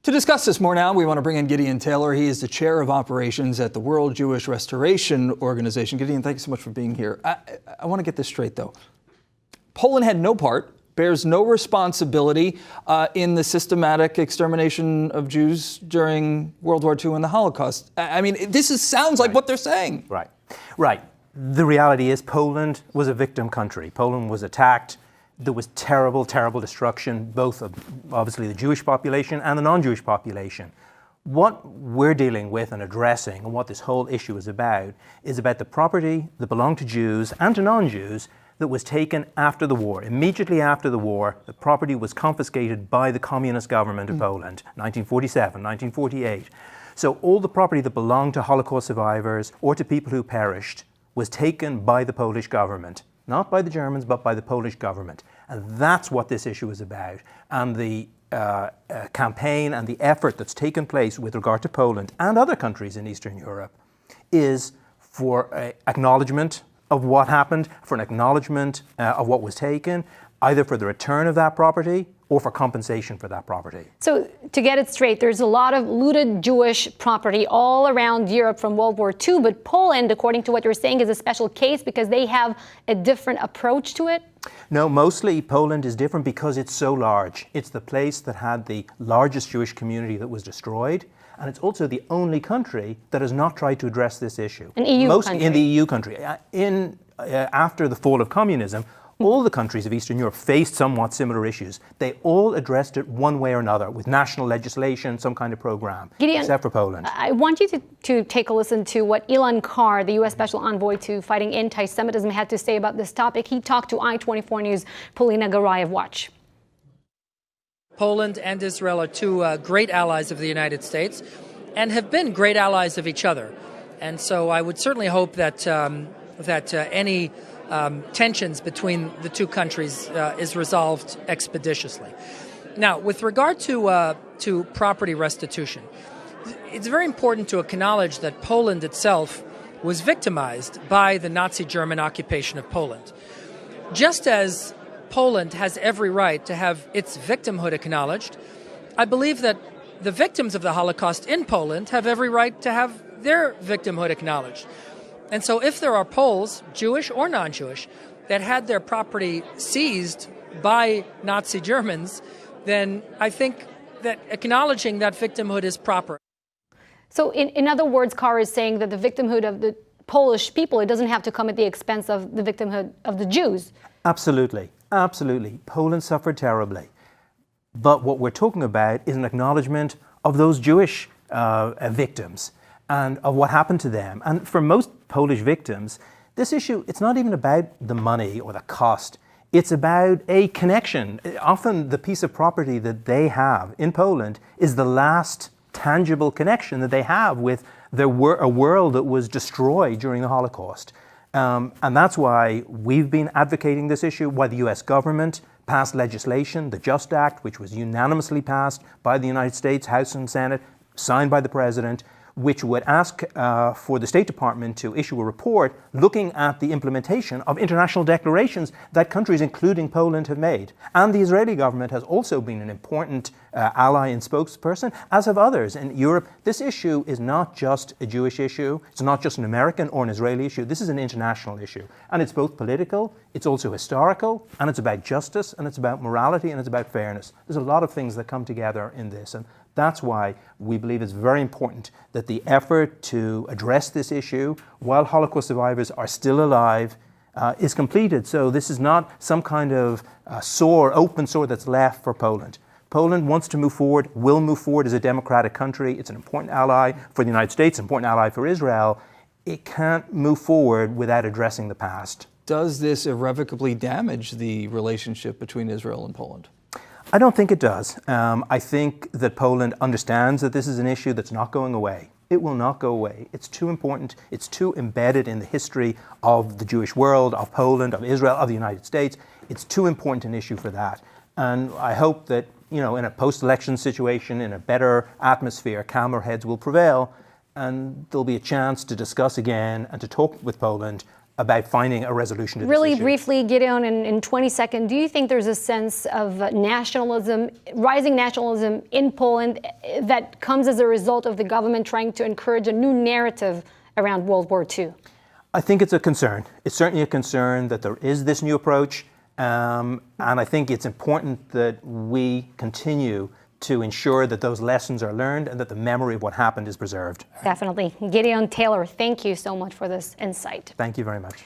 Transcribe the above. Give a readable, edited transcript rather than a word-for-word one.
To discuss this more now, we want to bring in Gideon Taylor. He is the Chair of Operations at the World Jewish Restoration Organization. Gideon, thank you so much for being here. I want to get this straight, though. Poland had no part, bears no responsibility in the systematic extermination of Jews during World War II and the Holocaust. I mean, sounds like what they're saying. Right. The reality is Poland was a victim country. Poland was attacked. There was terrible, terrible destruction, both of obviously the Jewish population and the non-Jewish population. What we're dealing with and addressing, and what this whole issue is about the property that belonged to Jews and to non-Jews that was taken after the war. Immediately after the war, the property was confiscated by the communist government of Poland, 1947, 1948. So all the property that belonged to Holocaust survivors or to people who perished was taken by the Polish government. Not by the Germans, but by the Polish government. And that's what this issue is about. And the campaign and the effort that's taken place with regard to Poland and other countries in Eastern Europe is for acknowledgement of what happened, for an acknowledgement of what was taken, either for the return of that property or for compensation for that property. So to get it straight, there's a lot of looted Jewish property all around Europe from World War II, but Poland, according to what you're saying, is a special case because they have a different approach to it? No, mostly Poland is different because it's so large. It's the place that had the largest Jewish community that was destroyed, and it's also the only country that has not tried to address this issue. An EU Mostly country. in the EU country. After the fall of communism, all the countries of Eastern Europe faced somewhat similar issues. They all addressed it one way or another with national legislation, some kind of program, Gideon, except for Poland. I want you to take a listen to what Ilan Carr, the U.S. Special Envoy to fighting anti-Semitism, had to say about this topic. He talked to i24News' Polina Garayev. Watch. Poland and Israel are two great allies of the United States and have been great allies of each other. And so I would certainly hope that any tensions between the two countries is resolved expeditiously. Now, with regard to property restitution, it's very important to acknowledge that Poland itself was victimized by the Nazi German occupation of Poland. Just as Poland has every right to have its victimhood acknowledged, I believe that the victims of the Holocaust in Poland have every right to have their victimhood acknowledged. And so if there are Poles, Jewish or non-Jewish, that had their property seized by Nazi Germans, then I think that acknowledging that victimhood is proper. So in other words, Carr is saying that the victimhood of the Polish people, it doesn't have to come at the expense of the victimhood of the Jews. Absolutely. Absolutely. Poland suffered terribly. But what we're talking about is an acknowledgement of those Jewish victims and of what happened to them. And for most Polish victims, this issue, it's not even about the money or the cost. It's about a connection. Often the piece of property that they have in Poland is the last tangible connection that they have with a world that was destroyed during the Holocaust. And that's why we've been advocating this issue, why the US government passed legislation, the JUST Act, which was unanimously passed by the United States House and Senate, signed by the President, which would ask for the State Department to issue a report looking at the implementation of international declarations that countries, including Poland, have made. And the Israeli government has also been an important ally and spokesperson, as have others in Europe. This issue is not just a Jewish issue. It's not just an American or an Israeli issue. This is an international issue. And it's both political, it's also historical, and it's about justice, and it's about morality, and it's about fairness. There's a lot of things that come together in this. And that's why we believe it's very important that the effort to address this issue while Holocaust survivors are still alive is completed. So this is not some kind of open sore that's left for Poland. Poland wants to move forward, will move forward as a democratic country. It's an important ally for the United States, an important ally for Israel. It can't move forward without addressing the past. Does this irrevocably damage the relationship between Israel and Poland? I don't think it does. I think that Poland understands that this is an issue that's not going away. It will not go away. It's too important. It's too embedded in the history of the Jewish world, of Poland, of Israel, of the United States. It's too important an issue for that. And I hope that, in a post-election situation, in a better atmosphere, calmer heads will prevail, and there'll be a chance to discuss again and to talk with Poland about finding a resolution to this Really issue. briefly, Gideon, in 20 seconds, do you think there's a sense of nationalism, rising nationalism in Poland that comes as a result of the government trying to encourage a new narrative around World War II? I think it's a concern. It's certainly a concern that there is this new approach, and I think it's important that we continue to ensure that those lessons are learned and that the memory of what happened is preserved. Definitely. Gideon Taylor, thank you so much for this insight. Thank you very much.